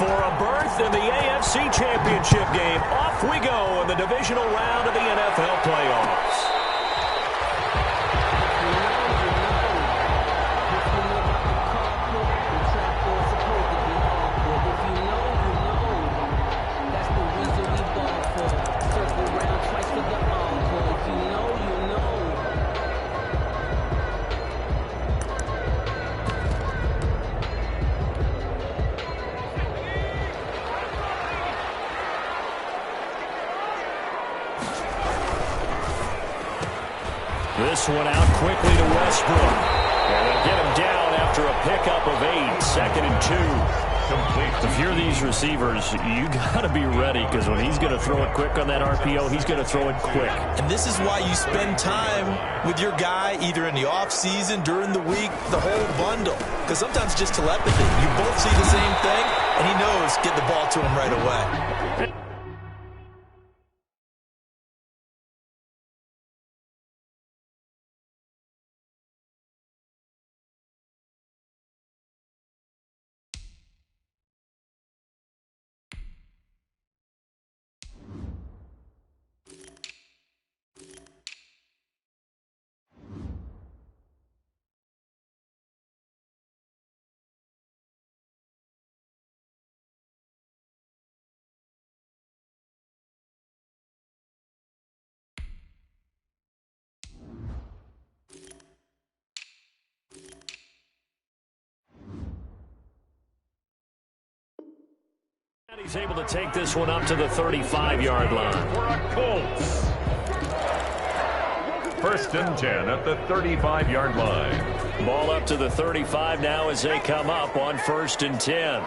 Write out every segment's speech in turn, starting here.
for a berth in the AFC Championship game. Off we go in the divisional round of the NFL playoffs. This one out quickly to Westbrook. And they'll get him down after a pickup of 8. 2nd and 2. Complete. If you're these receivers, you got to be ready, because when he's going to throw it quick on that RPO, he's going to throw it quick. And this is why you spend time with your guy either in the offseason, during the week, the whole bundle. Because sometimes just telepathy. You both see the same thing, and he knows get the ball to him right away. He's able to take this one up to the 35-yard line. For a Colts. 1st and 10 at the 35-yard line. Ball up to the 35 now as they come up on 1st and 10.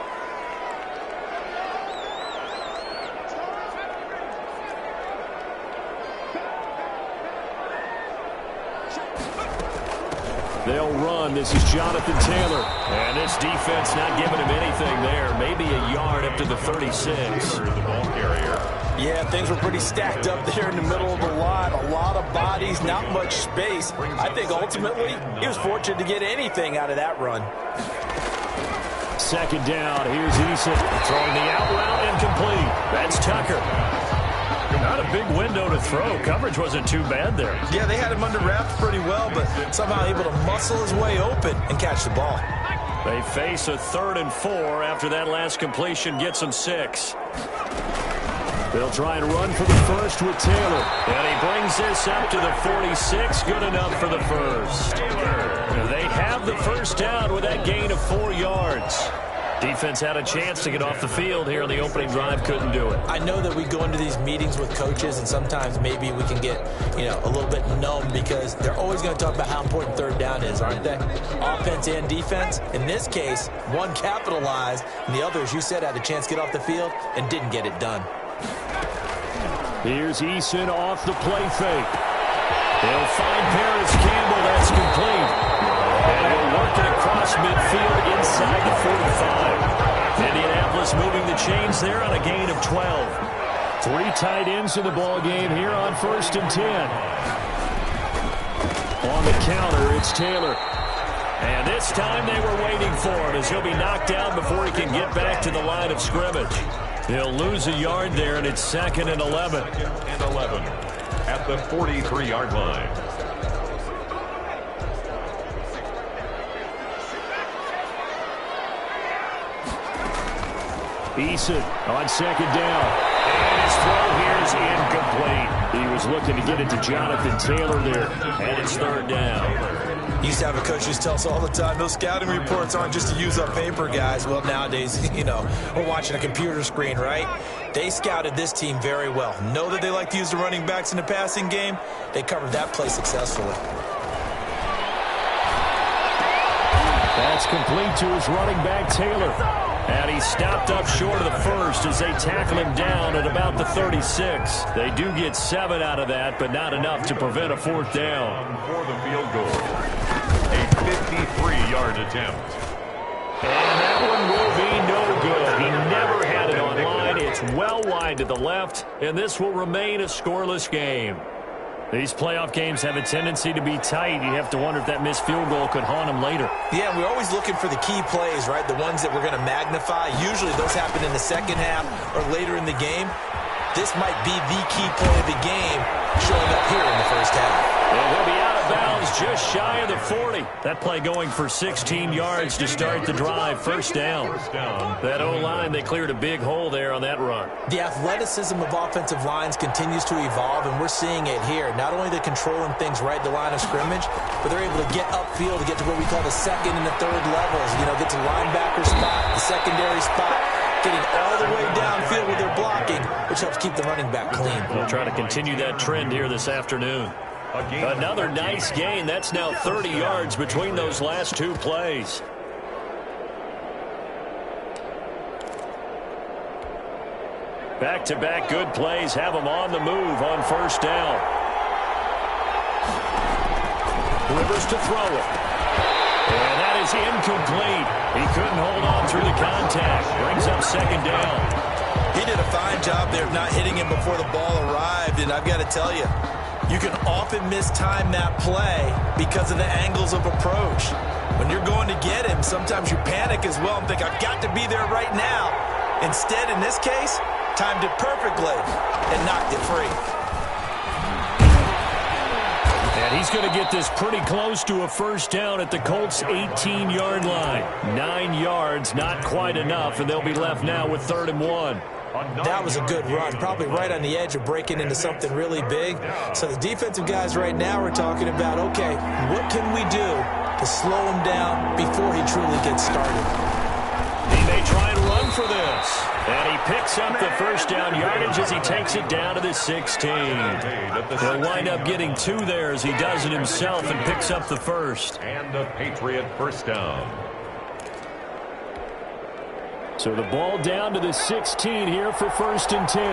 They'll run. This is Jonathan Taylor. And this defense not giving him anything there. Maybe a yard up to the 36. The ball carrier. Yeah, things were pretty stacked up there in the middle of the lot. A lot of bodies, not much space. I think ultimately he was fortunate to get anything out of that run. 2nd down. Here's Eason throwing the out route incomplete. That's Tucker. Not a big window to throw. Coverage wasn't too bad there. Yeah, they had him under wraps pretty well, but somehow able to muscle his way open and catch the ball. They face a 3rd and 4 after that last completion gets them 6. They'll try and run for the first with Taylor. And he brings this up to the 46. Good enough for the first. They have the first down with that gain of 4 yards. Defense had a chance to get off the field here in the opening drive, couldn't do it. I know that we go into these meetings with coaches, and sometimes maybe we can get, a little bit numb because they're always going to talk about how important 3rd down is, aren't they? Offense and defense. In this case, one capitalized, and the other, as you said, had a chance to get off the field and didn't get it done. Here's Eason off the play fake. They'll find Paris Campbell. That's complete. And he'll work it across midfield inside the 45. Indianapolis moving the chains there on a gain of 12. 3 tight ends in the ball game here on 1st and 10. On the counter, it's Taylor. And this time they were waiting for him as he'll be knocked down before he can get back to the line of scrimmage. He'll lose a yard there, and it's 2nd and 11. 2nd and 11 at the 43-yard line. Eason on 2nd down. And his throw here is incomplete. He was looking to get it to Jonathan Taylor there. And it's 3rd down. Used to have a coach who tells us all the time, those scouting reports aren't just to use up paper, guys. Well, nowadays, we're watching a computer screen, right? They scouted this team very well. Know that they like to use the running backs in the passing game. They covered that play successfully. That's complete to his running back, Taylor. And he stopped up short of the first as they tackle him down at about the 36. They do get 7 out of that, but not enough to prevent a 4th down. For the field goal. A 53-yard attempt. And that one will be no good. He never had it on line. It's well wide to the left, and this will remain a scoreless game. These playoff games have a tendency to be tight. You have to wonder if that missed field goal could haunt them later. Yeah, we're always looking for the key plays, right? The ones that we're going to magnify. Usually those happen in the second half or later in the game. This might be the key play of the game showing up here in the first half. And he'll be out of bounds just shy of the 40. That play going for 16 yards to start the drive. First down. That O-line, they cleared a big hole there on that run. The athleticism of offensive lines continues to evolve, and we're seeing it here. Not only are they controlling things right at the line of scrimmage, but they're able to get upfield to get to what we call the second and the third levels. You know, get to linebacker spot, the secondary spot, getting all the way downfield with their blocking, which helps keep the running back clean. We'll try to continue that trend here this afternoon. Another nice gain. That's now 30 yards between those last two plays. Back-to-back good plays have them on the move on first down. Rivers to throw it. And that is incomplete. He couldn't hold on through the contact. Brings up second down. He did a fine job there of not hitting him before the ball arrived, and I've got to tell you, you can often mistime that play because of the angles of approach. When you're going to get him, sometimes you panic as well and think, I've got to be there right now. Instead, in this case, timed it perfectly and knocked it free. And he's going to get this pretty close to a first down at the Colts' 18-yard line. 9 yards, not quite enough, and they'll be left now with 3rd and 1. That was a good run, probably right on the edge of breaking into something really big. So the defensive guys right now are talking about, okay, what can we do to slow him down before he truly gets started? He may try and run for this. And he picks up the first down yardage as he takes it down to the 16. He'll wind up getting 2 there as he does it himself and picks up the first. And a Patriot first down. So the ball down to the 16 here for 1st and 10.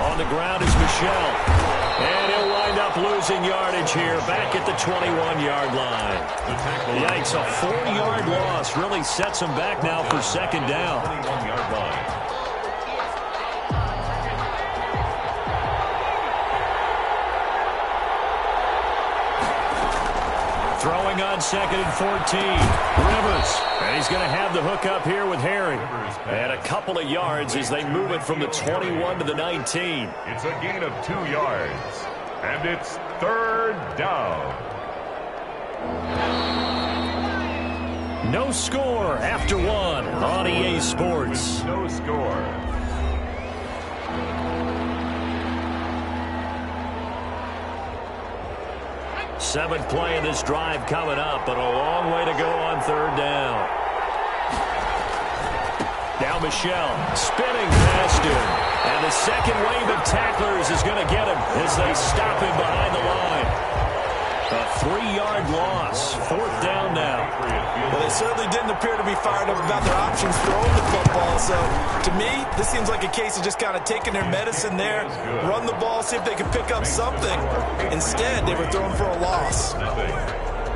On the ground is Michel. And he'll wind up losing yardage here back at the 21-yard line. Yikes, a 4-yard loss really sets him back now for second down. 21-yard line. Throwing on 2nd and 14. Rivers. And he's going to have the hook up here with Harry. And a couple of yards as they move it from the 21 to the 19. It's a gain of 2 yards. And it's 3rd down. No score after 1 on EA Sports. No score. Seventh play of this drive coming up, but a long way to go on 3rd down. Now Michel spinning past him. And the second wave of tacklers is going to get him as they stop him behind the line. A 3-yard loss. 4th down now. Well, they certainly didn't appear to be fired up about their options throwing the football. So, to me, this seems like a case of just kind of taking their medicine there, run the ball, see if they can pick up something. Instead, they were throwing for a loss.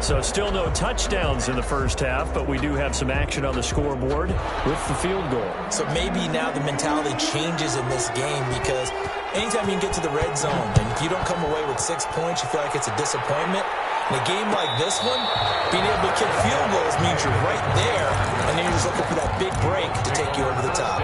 So still no touchdowns in the first half, but we do have some action on the scoreboard with the field goal. So maybe now the mentality changes in this game because anytime you can get to the red zone and if you don't come away with 6 points, you feel like it's a disappointment. In a game like this one, being able to kick field goals means you're right there, and then you're just looking for that big break to take you over the top.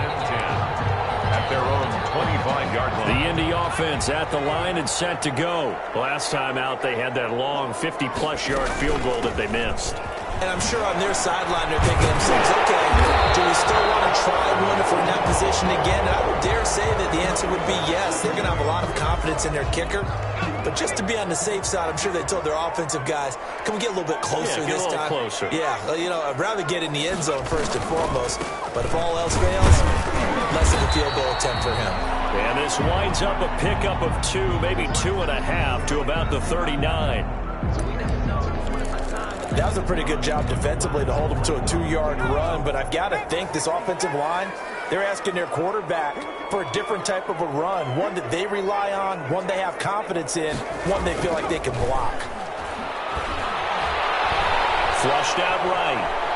At their own 25-yard line. The Indy offense at the line and set to go. Last time out, they had that long 50-plus yard field goal that they missed. And I'm sure on their sideline they're thinking to themselves, okay, do we still want to try one if we're in that position again? And I would dare say that the answer would be yes. They're going to have a lot of confidence in their kicker. But just to be on the safe side, I'm sure they told their offensive guys, can we get a little bit closer this time? Closer. Yeah, you know, I'd rather get in the end zone first and foremost. But if all else fails, less of a field goal attempt for him. And this winds up a pickup of 2, maybe 2.5 to about the 39. That was a pretty good job defensively to hold them to a 2-yard run, but I've got to think this offensive line, they're asking their quarterback for a different type of a run, one that they rely on, one they have confidence in, one they feel like they can block. Flushed out right.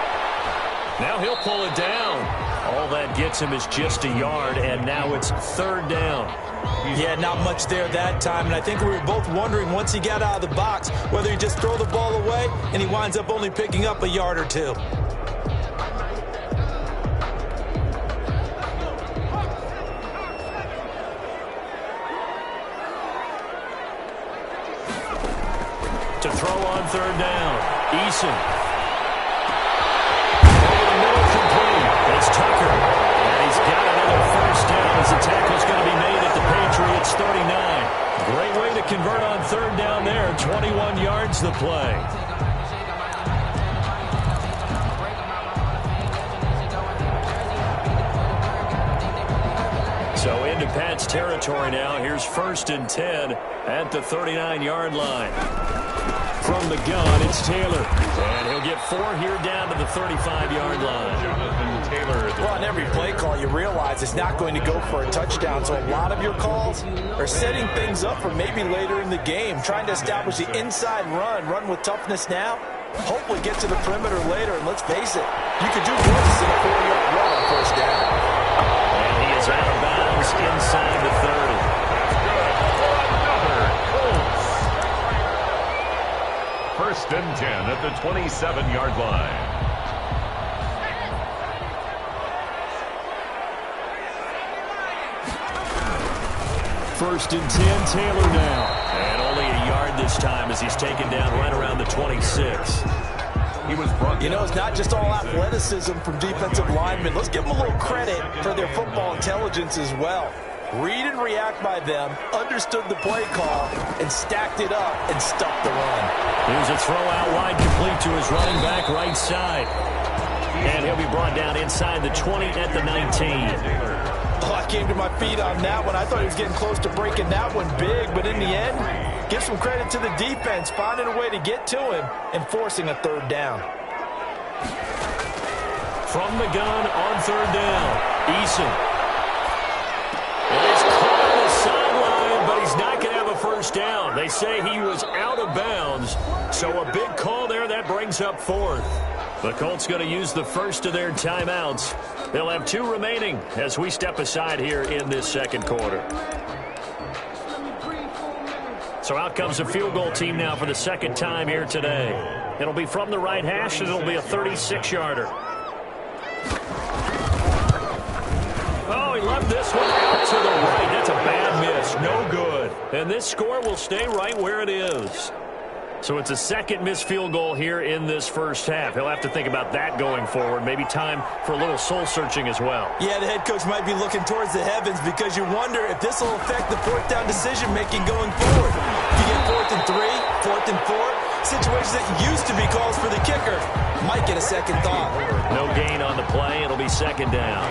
Now he'll pull it down. All that gets him is just a yard, and now it's third down. Yeah, not much there that time, and I think we were both wondering once he got out of the box whether he just throw the ball away, and he winds up only picking up a yard or two. To throw on third down, Eason. It's Tucker, and he's got another first down as the tackle's going to be made at the Patriots' 39. Great way to convert on third down there. 21 yards the play. So into Pat's territory now. Here's 1st and 10 at the 39-yard line. From the gun, it's Taylor. And he'll get 4 here down to the 35-yard line. Well, on every play call, you realize it's not going to go for a touchdown. So a lot of your calls are setting things up for maybe later in the game, trying to establish the inside run with toughness now, hopefully get to the perimeter later. And let's face it, you could do worse than a 4-yard run on first down. And he is out of bounds inside the 30. First and 10 at the 27-yard line. First and 10, Taylor now. And only a yard this time as he's taken down right around the 26. He was brought You know, it's not just all athleticism from defensive linemen. Let's give them a little credit for their football intelligence as well. Read and react by them, understood the play call, and stacked it up and stuffed the run. Here's a throw out wide complete to his running back right side. And he'll be brought down inside the 20 at the 19. Oh, I came to my feet on that one. I thought he was getting close to breaking that one big, but in the end, give some credit to the defense, finding a way to get to him and forcing a third down. From the gun on third down, Eason. And he's caught on the sideline, but he's not going to have a first down. They say he was out of bounds, so a big call there that brings up 4th. The Colts going to use the first of their timeouts. They'll have 2 remaining as we step aside here in this second quarter. So out comes a field goal team now for the second time here today. It'll be from the right hash, and it'll be a 36-yarder. Oh, he left this one out to the right. That's a bad miss. No good. And this score will stay right where it is. So it's a second missed field goal here in this first half. He'll have to think about that going forward. Maybe time for a little soul-searching as well. Yeah, the head coach might be looking towards the heavens because you wonder if this will affect the 4th down decision-making going forward. If you get 4th and 3, 4th and 4, situations that used to be calls for the kicker might get a second thought. No gain on the play. It'll be second down.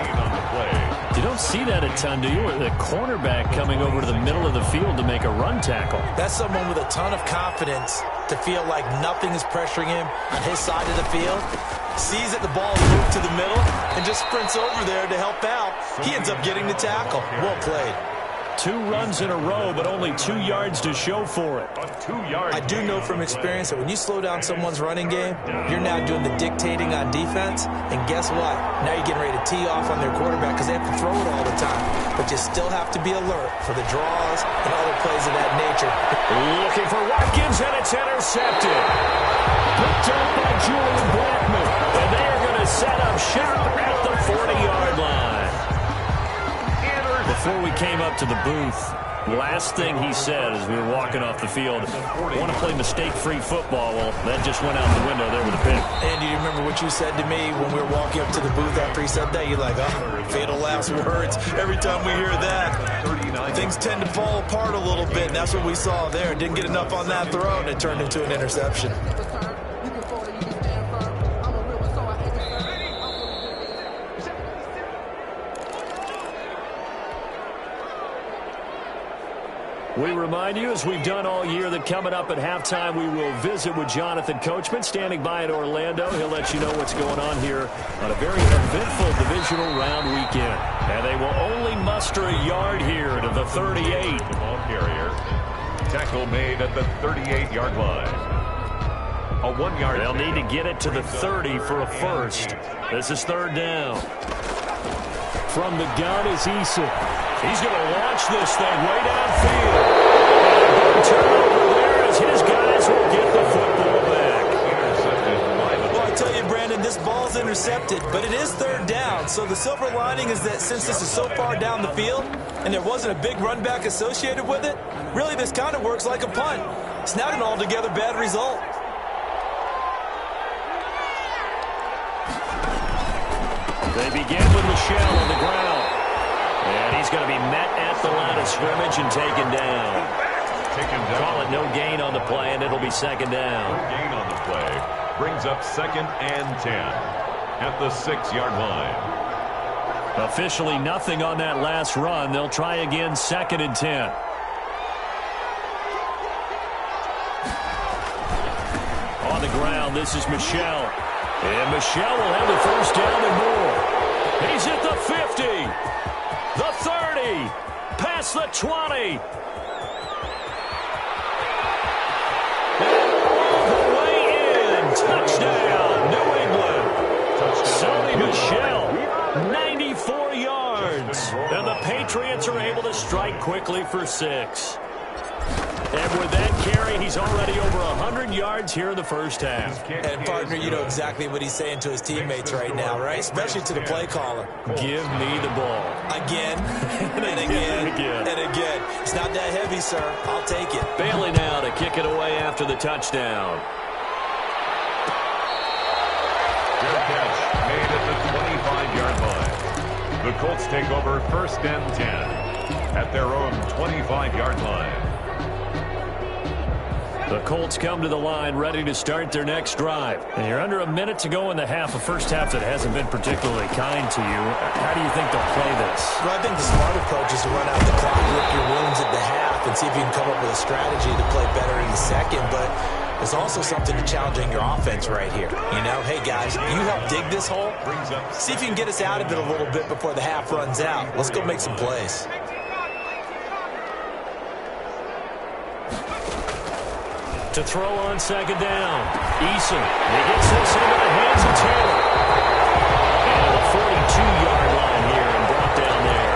You don't see that a ton, do you? The cornerback coming over to the middle of the field to make a run tackle. That's someone with a ton of confidence to feel like nothing is pressuring him on his side of the field. Sees that the ball is moved to the middle and just sprints over there to help out. He ends up getting the tackle. Well played. 2 runs in a row, but only 2 yards to show for it. I do know from experience that when you slow down someone's running game, you're now doing the dictating on defense. And guess what? Now you're getting ready to tee off on their quarterback because they have to throw it all the time. But you still have to be alert for the draws and other plays of that nature. Looking for Watkins, and it's intercepted. Picked up by Julian Blackman. And they are going to set up shop at the 40-yard line. Before we came up to the booth, last thing he said as we were walking off the field, I want to play mistake-free football. Well, that just went out the window there with a pick. Andy, do you remember what you said to me when we were walking up to the booth after he said that? You're like, oh, fatal last words. Every time we hear that, things tend to fall apart a little bit, and that's what we saw there. Didn't get enough on that throw, and it turned into an interception. We remind you, as we've done all year, that coming up at halftime, we will visit with Jonathan Coachman, standing by in Orlando. He'll let you know what's going on here on a very eventful divisional round weekend. And they will only muster a yard here to the 38. The ball carrier. Tackle made at the 38-yard line. A 1-yard. They'll need to get it to the 30 for a first. This is third down. From the gun is Eason. He's going to launch this thing way downfield. And a big turnover there as his guys will get the football back. Well, I tell you, Brandon, this ball's intercepted, but it is third down. So the silver lining is that since this is so far down the field and there wasn't a big run back associated with it, really this kind of works like a punt. It's not an altogether bad result. They begin with Michelle on the ground. And he's going to be met at the line of scrimmage and taken down. Call it no gain on the play, and it'll be second down. No gain on the play. Brings up 2nd and 10 at the 6-yard line. Officially nothing on that last run. They'll try again 2nd and 10. On the ground, this is Michelle. And Michelle will have the first down and more. He's at the 50, the 30, past the 20. And all the way in. Touchdown, New England. Sony Michelle, 94 yards. And the Patriots are able to strike quickly for 6. And with that carry, he's already over 100 yards here in the first half. And, partner, you know exactly what he's saying to his teammates right now, right? Especially to the play caller. Give me the ball. Again, and again, and again. It's not that heavy, sir. I'll take it. Bailey now to kick it away after the touchdown. Good catch made at the 25-yard line. The Colts take over 1st and 10 at their own 25-yard line. The Colts come to the line ready to start their next drive. And you're under a minute to go in the half, a first half that hasn't been particularly kind to you. How do you think they'll play this? Well, I think the smart approach is to run out the clock, rip your wounds at the half, and see if you can come up with a strategy to play better in the second. But there's also something to challenging your offense right here. You know, hey, guys, you help dig this hole. See if you can get us out of it a little bit before the half runs out. Let's go make some plays. To throw on second down. Eason. He gets this into the hands of Taylor. And the 42-yard line here and brought down there.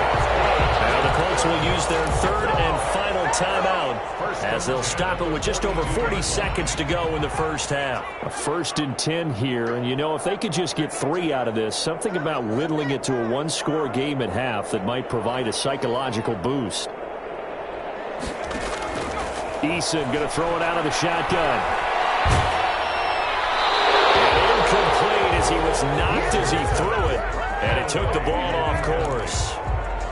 Now the Colts will use their third and final timeout as they'll stop it with just over 40 seconds to go in the first half. A 1st and 10 here, and you know, if they could just get 3 out of this, something about whittling it to a one-score game at half that might provide a psychological boost. Eason going to throw it out of the shotgun. Incomplete as he was knocked as he threw it, and it took the ball off course.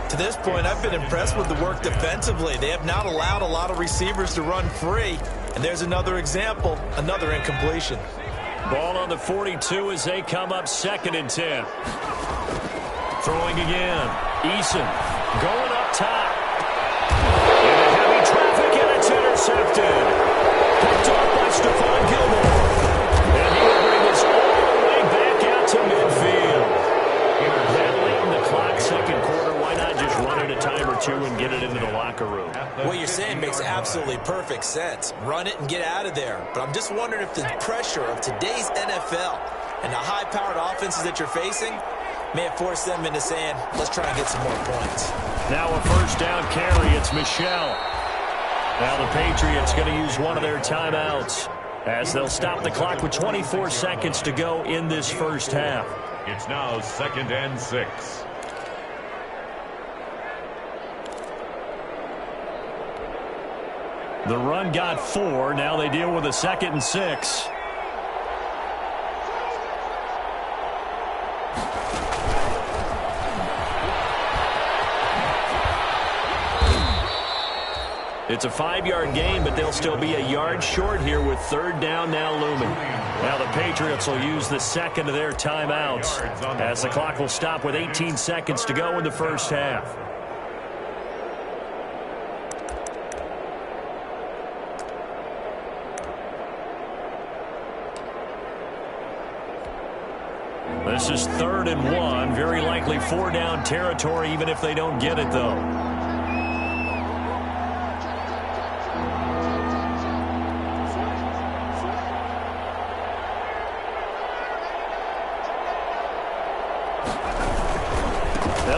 To this point, I've been impressed with the work defensively. They have not allowed a lot of receivers to run free. And there's another example, another incompletion. Ball on the 42 as they come up 2nd and 10. Throwing again. Eason going up top. Into heavy traffic, and it's intercepted. Picked off by Stephon Gilmore. And he will bring this all the way back out to midfield. That late in the clock, second quarter, why not just run it a time or two and get it into the locker room? What you're saying makes absolutely perfect sense. Run it and get out of there. But I'm just wondering if the pressure of today's NFL and the high-powered offenses that you're facing may have forced them into saying, let's try and get some more points. Now a first down carry. It's Michelle. Now the Patriots going to use one of their timeouts as they'll stop the clock with 24 seconds to go in this first half. It's now 2nd and 6. The run got 4. Now they deal with a 2nd and 6. It's a 5-yard gain, but they'll still be a yard short here with third down now looming. Now the Patriots will use the second of their timeouts as the clock will stop with 18 seconds to go in the first half. This is 3rd and 1. Very likely 4-down territory, even if they don't get it, though.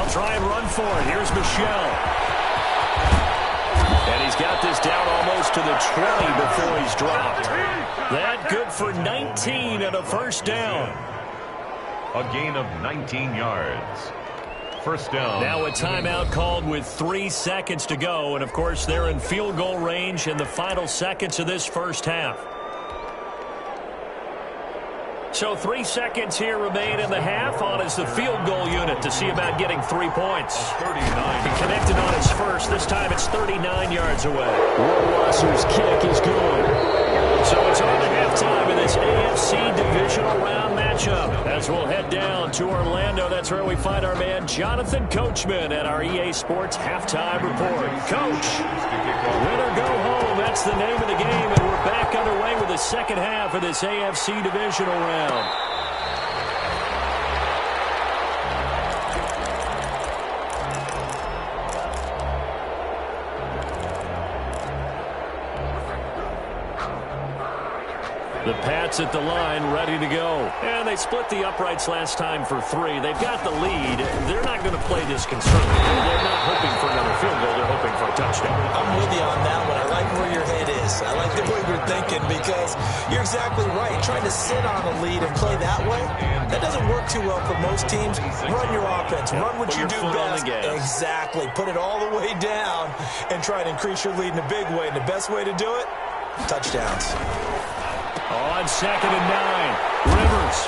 They'll try and run for it. Here's Michelle. And he's got this down almost to the 20 before he's dropped. That good for 19 and a first down. A gain of 19 yards. First down. Now a timeout called with 3 seconds to go. And, of course, they're in field goal range in the final seconds of this first half. So 3 seconds here remain in the half. On is the field goal unit to see about getting 3 points. 39. He connected on his first. This time it's 39 yards away. Rohrwasser's kick is good. So it's on to halftime in this AFC divisional round matchup. As we'll head down to Orlando, that's where we find our man Jonathan Coachman at our EA Sports Halftime Report. Coach, win or go home, that's the name of the game, and we're back underway with the second half of this AFC divisional round. The Pats at the line, ready to go. And they split the uprights last time for 3. They've got the lead. They're not going to play this conservatively. They're not hoping for another field goal. They're hoping for a touchdown. I'm with you on that one. I like where your head is. I like the way you're thinking because you're exactly right. Trying to sit on a lead and play that way, that doesn't work too well for most teams. Run your offense. Run what you do best. Exactly. Put it all the way down and try to increase your lead in a big way. And the best way to do it, touchdowns. On 2nd and 9, Rivers.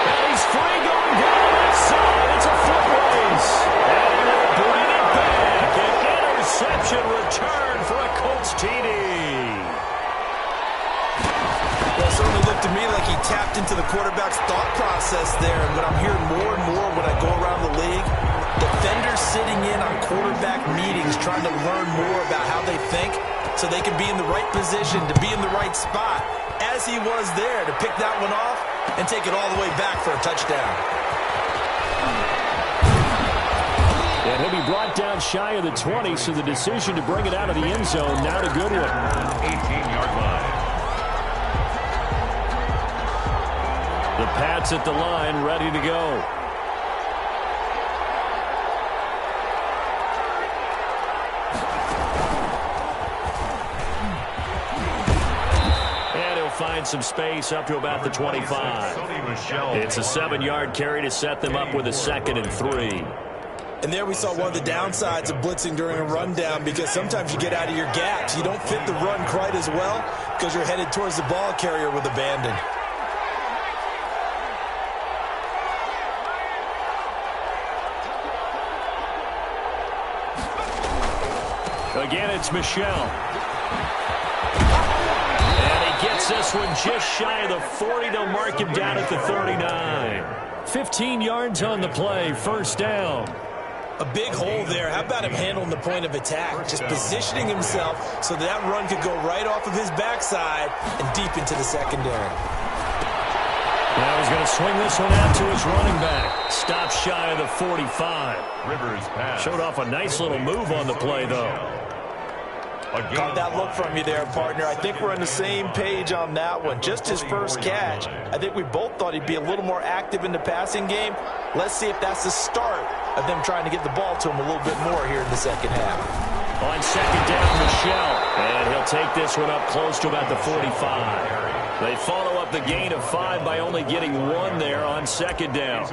And he's free going down that side. It's a foot race. And he will bring it back. An interception return for a Colts TD. Well, it certainly looked to me like he tapped into the quarterback's thought process there. And what I'm hearing more and more when I go around the league, defenders sitting in on quarterback meetings trying to learn more about how they think so they can be in the right position, to be in the right spot, as he was there, to pick that one off and take it all the way back for a touchdown. And he'll be brought down shy of the 20, so the decision to bring it out of the end zone, not a good one. 18-yard line. The Pats at the line, ready to go. Find some space up to about the 25. It's a 7-yard carry to set them up with a 2nd and 3. And there we saw one of the downsides of blitzing during a rundown, because sometimes you get out of your gaps. You don't fit the run quite as well because you're headed towards the ball carrier with abandon. Again, it's Michelle. Gets this one just shy of the 40. They'll mark him down at the 39. 15 yards on the play, first down. A big hole there. How about him handling the point of attack? Just positioning himself so that run could go right off of his backside and deep into the secondary. Now he's going to swing this one out to his running back. Stop shy of the 45. Rivers pass. Showed off a nice little move on the play, though. Got that look from you there, partner. I think we're on the same page on that one. Just his first catch. I think we both thought he'd be a little more active in the passing game. Let's see if that's the start of them trying to get the ball to him a little bit more here in the second half. On 2nd down, Michelle. And he'll take this one up close to about the 45. They follow up the gain of 5 by only getting 1 there on 2nd down.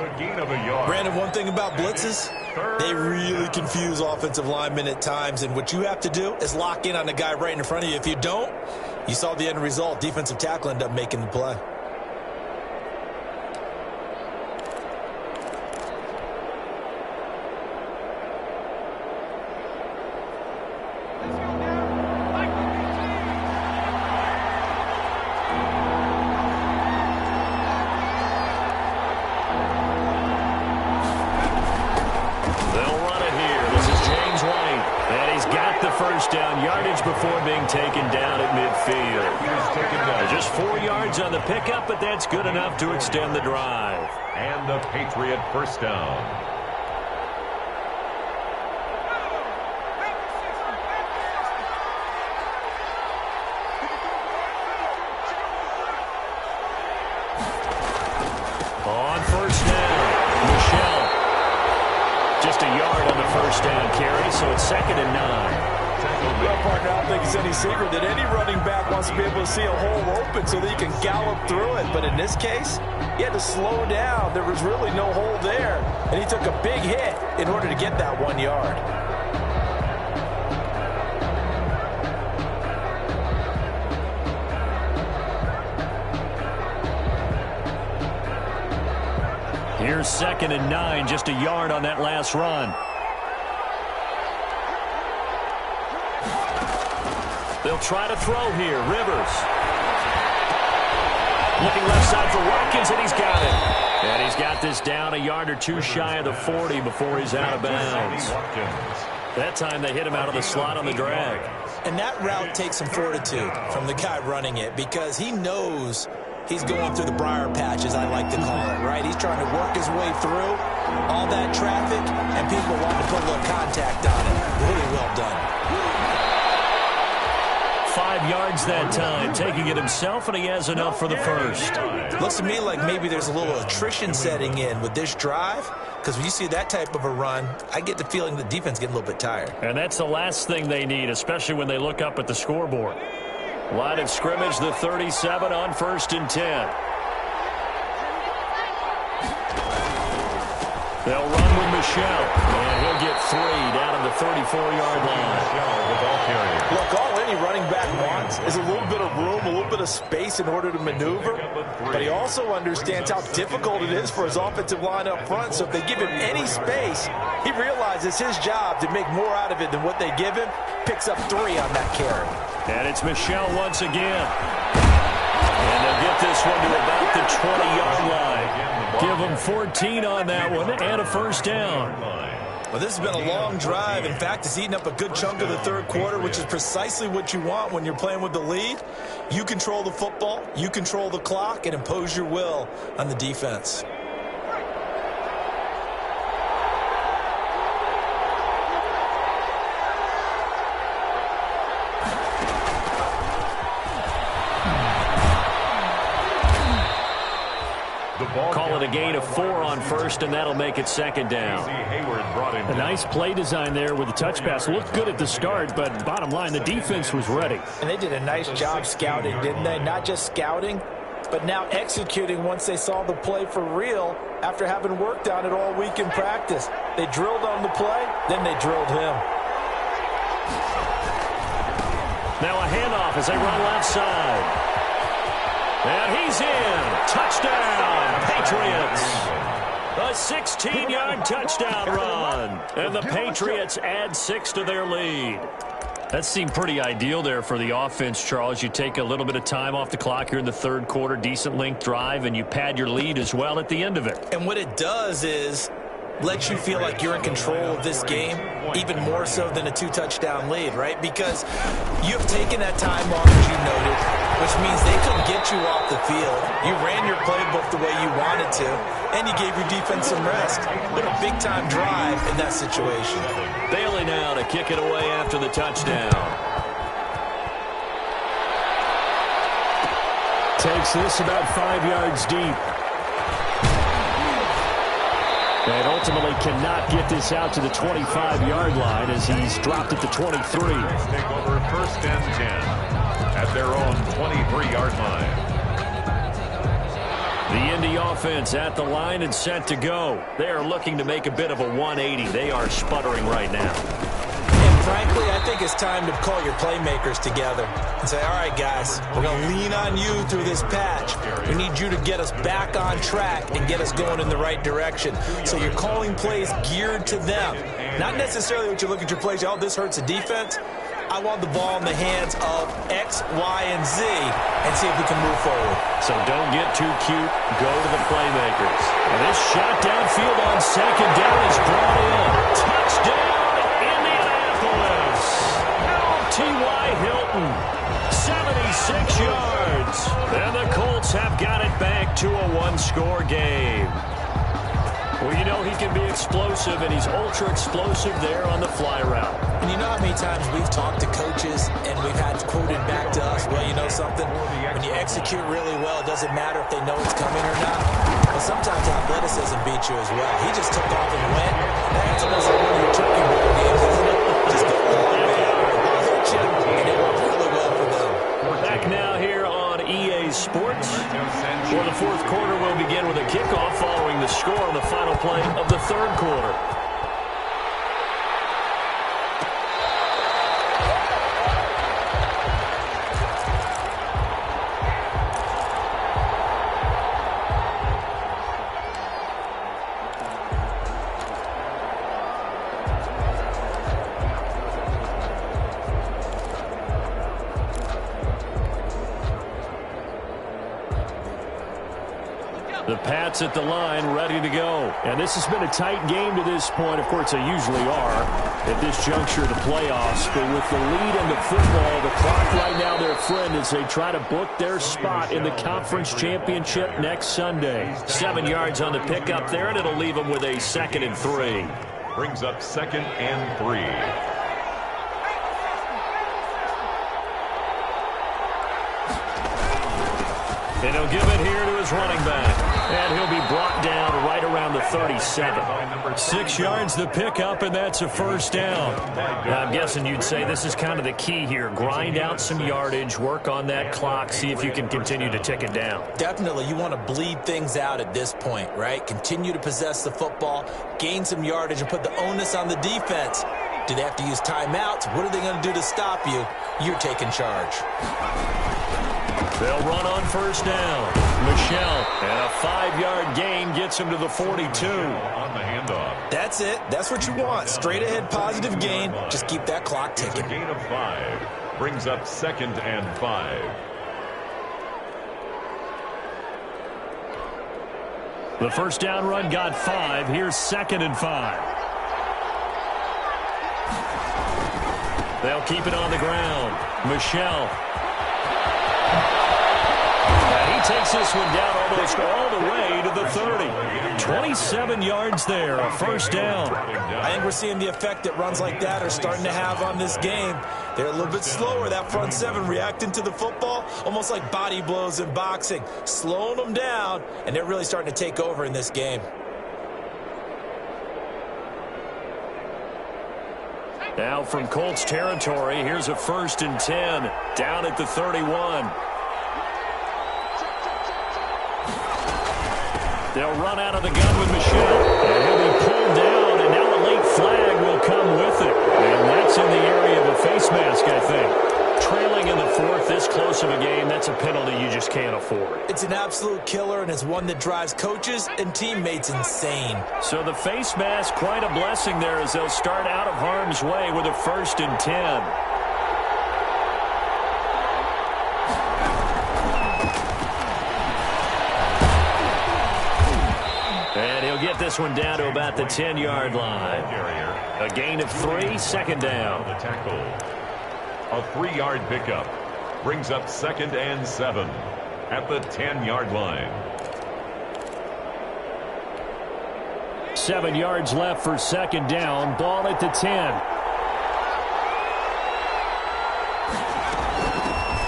Brandon, one thing about blitzes, they really confuse offensive linemen at times, and what you have to do is lock in on the guy right in front of you. If you don't, you saw the end result. Defensive tackle ended up making the play. Down yardage before being taken down at midfield. Just 4 yards on the pickup, but that's good enough to extend the drive. And the Patriot first down. On first down, Michelle. partner, I don't think it's any secret that any running back wants to be able to see a hole open so that he can gallop through it. But in this case, he had to slow down. There was really no hole there, and he took a big hit in order to get that 1 yard. Here's 2nd and 9, just a yard on that last run. They'll try to throw here. Rivers. Looking left side for Watkins, and he's got it. And he's got this down a yard or two shy of the 40 before he's out of bounds. That time they hit him out of the slot on the drag. And that route takes some fortitude from the guy running it because he knows he's going through the briar patch, as I like to call it, right? He's trying to work his way through all that traffic, and people want to put a little contact on it. Really well done. 5 yards that time, taking it himself, and he has enough for the first. Looks to me like maybe there's a little attrition setting in with this drive, because when you see that type of a run, I get the feeling the defense getting a little bit tired. And that's the last thing they need, especially when they look up at the scoreboard. Line of scrimmage, the 37 on 1st and 10. They'll run with Michelle, and he'll get 3 down at the 34-yard line. Look, all any running back wants is a little bit of room, a little bit of space in order to maneuver. But he also understands how difficult it is for his offensive line up front. So if they give him any space, he realizes his job to make more out of it than what they give him. Picks up 3 on that carry. And it's Michelle once again. And they'll get this one to about the 20-yard line. Give them 14 on that one and a first down. Well, this has been a long drive. In fact, it's eaten up a good chunk of the third quarter, which is precisely what you want when you're playing with the lead. You control the football, you control the clock, and impose your will on the defense. Call it a gain of 4 on first, and that'll make it 2nd down. A nice play design there with the touch pass. Looked good at the start, but bottom line, the defense was ready. And they did a nice job scouting, didn't they? Not just scouting, but now executing once they saw the play for real after having worked on it all week in practice. They drilled on the play, then they drilled him. Now a handoff as they run left side. And he's in. Touchdown, Patriots. A 16-yard touchdown run. And the Patriots add 6 to their lead. That seemed pretty ideal there for the offense, Charles. You take a little bit of time off the clock here in the third quarter, decent length drive, and you pad your lead as well at the end of it. And what it does is let you feel like you're in control of this game, even more so than a 2-touchdown lead, right? Because you've taken that time off, as you noted, which means they couldn't get you off the field. You ran your playbook the way you wanted to, and you gave your defense some rest. What a big-time drive in that situation. Bailey now to kick it away after the touchdown. Takes this about 5 yards deep. And ultimately cannot get this out to the 25-yard line as he's dropped at the 23. Take over 1st and 10 at their own 23-yard line. The Indy offense at the line and set to go. They are looking to make a bit of a 180. They are sputtering right now. And frankly, I think it's time to call your playmakers together and say, all right, guys, we're going to lean on you through this patch. We need you to get us back on track and get us going in the right direction. So you're calling plays geared to them. Not necessarily what you look at your plays, oh, this hurts the defense. I want the ball in the hands of X, Y, and Z and see if we can move forward. So don't get too cute. Go to the playmakers. And this shot downfield on 2nd down is brought in. Touchdown, Indianapolis. T.Y. Hilton, 76 yards. And the Colts have got it back to a 1-score game. Well, you know he can be explosive, and he's ultra-explosive there on the fly route. And you know how many times we've talked to coaches and we've had quoted back to us, well, you know something? When you execute really well, it doesn't matter if they know it's coming or not. But sometimes athleticism beats you as well. He just took off and went. That's almost like one of your turkey bowl games, isn't it? Just go long, man. I'll hit you. sports? For the fourth quarter will begin with a kickoff following the score on the final play of the third quarter. The Pats at the line, ready to go. And this has been a tight game to this point. Of course, they usually are at this juncture of the playoffs. But with the lead in the football, the clock right now their friend as they try to book their spot in the conference championship next Sunday. 7 yards on the pickup there, and it'll leave them with a 2nd and 3. Brings up 2nd and 3. And he'll give it here to his running back. And he'll be brought down right around the 37. 6 yards the pickup, and that's a first down. Now, I'm guessing you'd say this is kind of the key here. Grind out some yardage, work on that clock, see if you can continue to tick it down. Definitely, you want to bleed things out at this point, right? Continue to possess the football, gain some yardage, and put the onus on the defense. Do they have to use timeouts? What are they going to do to stop you? You're taking charge. They'll run on first down. Michelle, and a 5-yard gain gets him to the 42. On the handoff. That's it. That's what you want. Straight ahead positive gain. Just keep that clock It's a ticking. gain of 5. Brings up 2nd and 5. The first down run got 5. Here's 2nd and 5. They'll keep it on the ground. Michelle. He takes this one down almost all the way to the 30. 27 yards there, a first down. I think we're seeing the effect that runs like that are starting to have on this game. They're a little bit slower, that front seven, reacting to the football, almost like body blows in boxing, slowing them down, and they're really starting to take over in this game. Now from Colts territory, here's a 1st and 10, down at the 31. They'll run out of the gun with Michelle. And he'll be pulled down, and now a late flag will come with it. And that's in the area of a face mask, I think. Trailing in the 4th, this close of a game, that's a penalty you just can't afford. It's an absolute killer, and it's one that drives coaches and teammates insane. So the face mask, quite a blessing there as they'll start out of harm's way with a 1st and 10. And he'll get this one down to about the 10-yard line. A gain of 3, 2nd down. The tackle. A 3-yard pickup. Brings up 2nd and 7 at the 10-yard line. 7 yards left for 2nd down. Ball at the 10.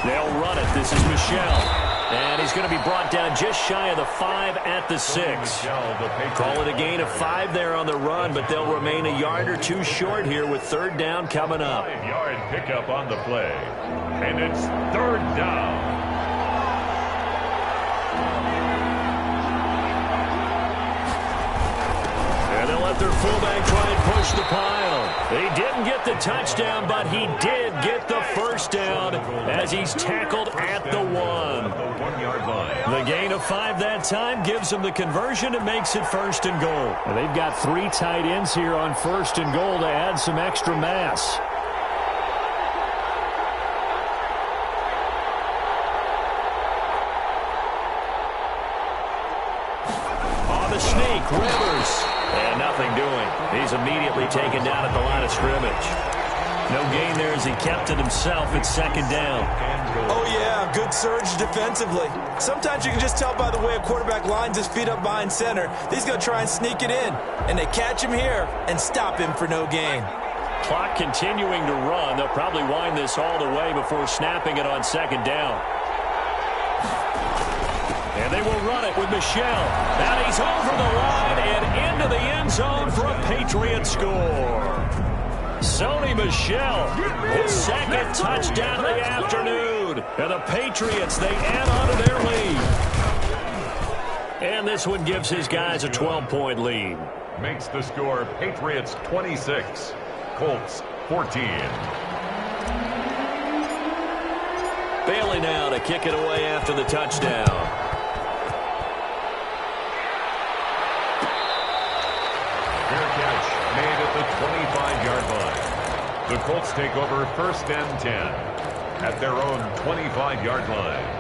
They'll run it. This is Michelle. And he's going to be brought down just shy of the 5 at the 6. Call it a gain of 5 there on the run, but they'll remain a yard or 2 short here with 3rd down coming up. 5-yard pickup on the play. And it's 3rd down. And they'll let their fullback try and push the pile. He didn't get the touchdown, but he did get the first down as he's tackled at the 1. One-yard line. The gain of 5 that time gives him the conversion and makes it 1st and goal. Well, they've got 3 tight ends here on 1st and goal to add some extra mass. On the sneak, Rivers. And nothing doing. He's immediately taken down at the line of scrimmage. No gain there as he kept it himself at 2nd down. Oh, yeah, good surge defensively. Sometimes you can just tell by the way a quarterback lines his feet up behind center. He's going to try and sneak it in. And they catch him here and stop him for no gain. Clock continuing to run. They'll probably wind this all the way before snapping it on 2nd down. And they will run it with Michelle. And he's over the line and into the end zone for a Patriot score. Sony Michel, his 2nd touchdown of the afternoon. pursued. And the Patriots, they add on to their lead. And this one gives his guys a 12-point lead. Makes the score Patriots 26, Colts 14. Bailey now to kick it away after the touchdown. Fair catch made at the 25-yard line. The Colts take over 1st and 10 at their own 25-yard line.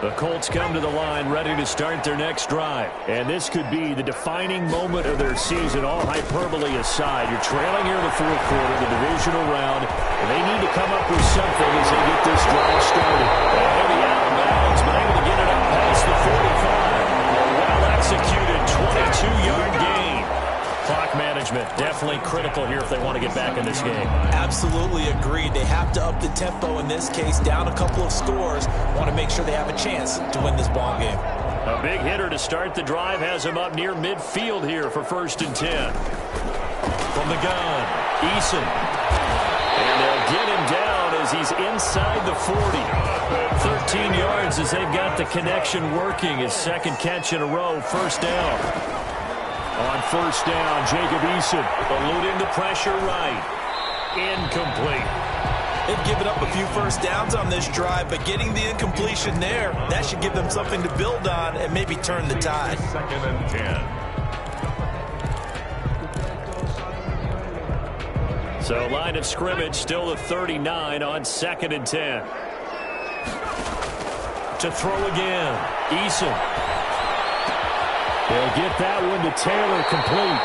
The Colts come to the line ready to start their next drive. And this could be the defining moment of their season, all hyperbole aside. You're trailing here in the fourth quarter, the divisional round, and they need to come up with something as they get this drive started. A heavy out of bounds, but able to get it up past the 45. A well-executed 22-yard gain. Clock management definitely critical here if they want to get back in this game. Absolutely agreed. They have to up the tempo in this case, down a couple of scores. Want to make sure they have a chance to win this ball game. A big hitter to start the drive has him up near midfield here for 1st and 10. From the gun, Eason. And they'll get him down as he's inside the 40. 13 yards as they've got the connection working. His second catch in a row, 1st down. On 1st down, Jacob Eason eluding the pressure right. Incomplete. They've given up a few 1st downs on this drive, but getting the incompletion there, that should give them something to build on and maybe turn the tide. 2nd and 10. So line of scrimmage still the 39 on 2nd and 10. To throw again, Eason. They'll get that one to Taylor complete.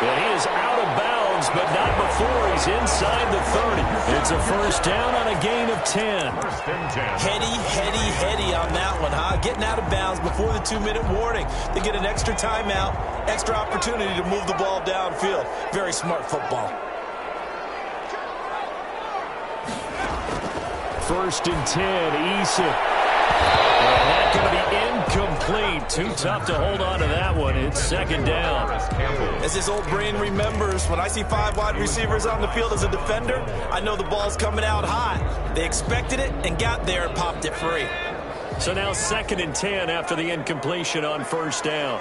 And he is out of bounds, but not before he's inside the 30. It's a 1st down on a gain of 10. 1st and 10. Heady on that one, huh? Getting out of bounds before the 2-minute warning. They get an extra timeout, extra opportunity to move the ball downfield. Very smart football. 1st and 10, Eason. And that's going to be incomplete. Too tough to hold on to that one. It's 2nd down. As his old brain remembers, when I see 5 wide receivers on the field as a defender, I know the ball's coming out hot. They expected it and got there and popped it free. So now 2nd and 10 after the incompletion on 1st down.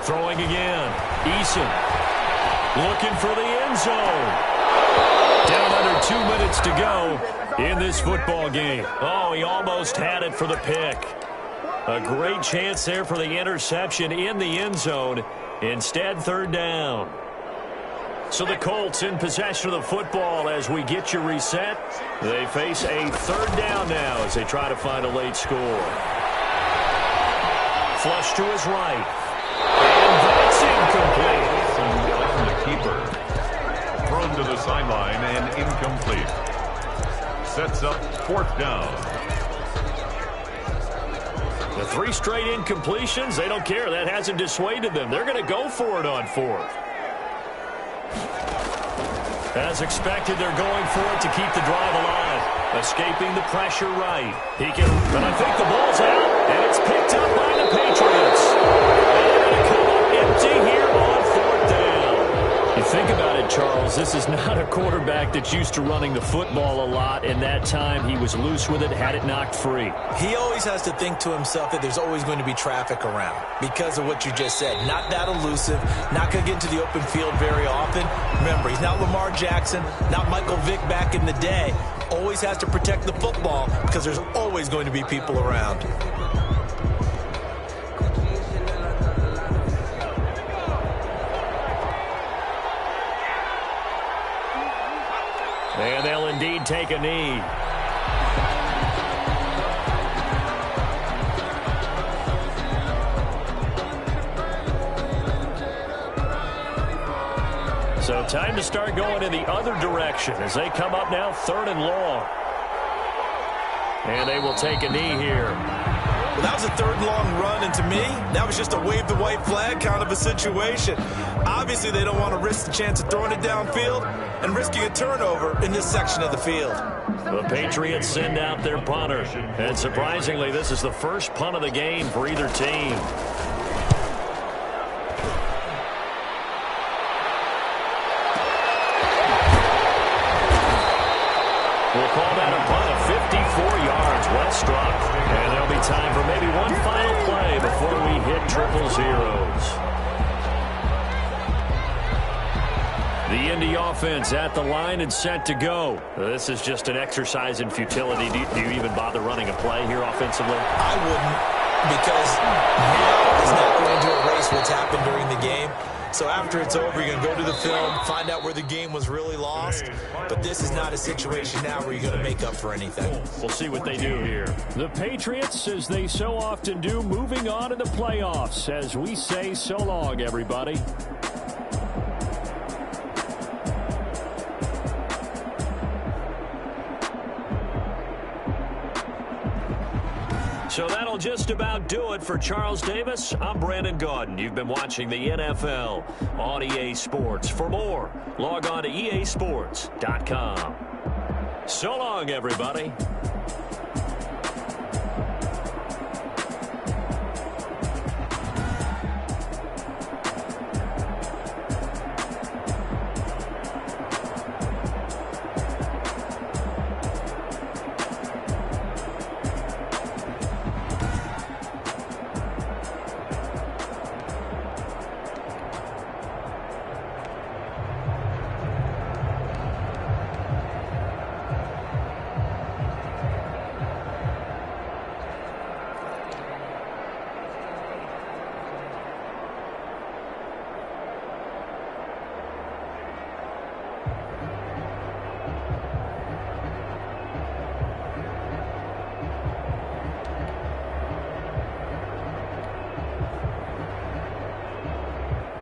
Throwing again. Eason looking for the end zone. Down under 2 minutes to go in this football game. Oh, he almost had it for the pick. A great chance there for the interception in the end zone. Instead, 3rd down. So the Colts in possession of the football as we get you reset. They face a 3rd down now as they try to find a late score. Flush to his right. And that's incomplete. On the keeper. Thrown to the sideline and incomplete. Sets up 4th down. The 3 straight incompletions, they don't care. That hasn't dissuaded them. They're going to go for it on 4th. As expected, they're going for it to keep the drive alive. Escaping the pressure right. He can, but I think the ball's out, and it's picked up by the Patriots. And they're going to come up empty here on 4th down. You think about it, Charles, this is not a quarterback that's used to running the football a lot, and that time he was loose with it, had it knocked free. He always has to think to himself that there's always going to be traffic around because of what you just said. Not that elusive, not going to get into the open field very often. Remember, he's not Lamar Jackson, not Michael Vick back in the day. Always has to protect the football because there's always going to be people around. And they'll indeed take a knee. So time to start going in the other direction as they come up now 3rd and long. And they will take a knee here. Well, that was a 3rd and long run, and to me, that was just a wave the white flag kind of a situation. Obviously, they don't want to risk the chance of throwing it downfield and risking a turnover in this section of the field. The Patriots send out their punter. And surprisingly, this is the first punt of the game for either team. struck. And there'll be time for maybe one final play before we hit triple zeros. The Indy offense at the line and set to go. This is just an exercise in futility. Do you even bother running a play here offensively? I wouldn't, because now is not going to erase what's happened during the game. So after it's over, you're going to go to the film, find out where the game was really lost. But this is not a situation now where you're going to make up for anything. We'll see what they do here. The Patriots, as they so often do, moving on in the playoffs as we say so long, everybody. So that'll just about do it for Charles Davis. I'm Brandon Gaudin. You've been watching the NFL on EA Sports. For more, log on to easports.com. So long, everybody.